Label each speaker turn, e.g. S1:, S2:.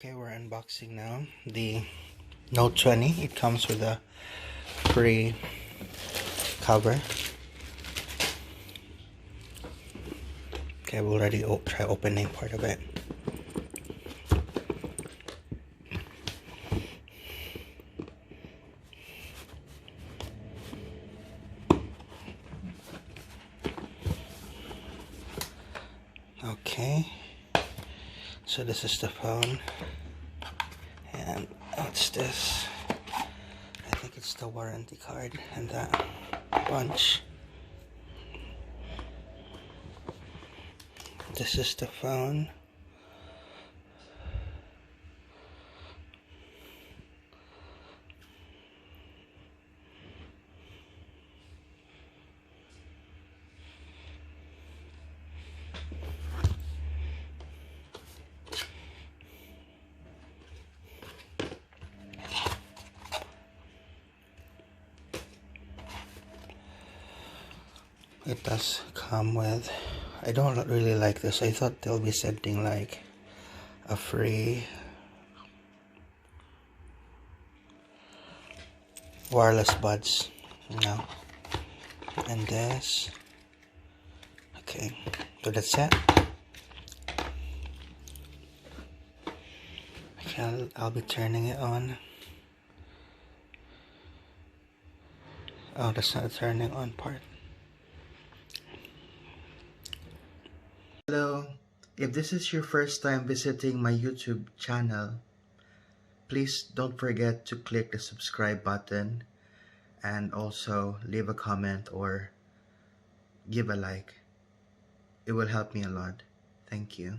S1: Okay, we're unboxing now the Note 20. It comes with a free cover. Okay, we'll already try opening part of it. Okay, so this is the phone, and what's this? I think it's the warranty card and that bunch. This is the phone. It does come with, I don't really like this. I thought they'll be sending like a free wireless buds, no. And this, okay, so that's it. Okay, I'll be turning it on. Oh, that's not the turning on part. Hello, if this is your first time visiting my YouTube channel, please don't forget to click the subscribe button and also leave a comment or give a like. It will help me a lot. Thank you.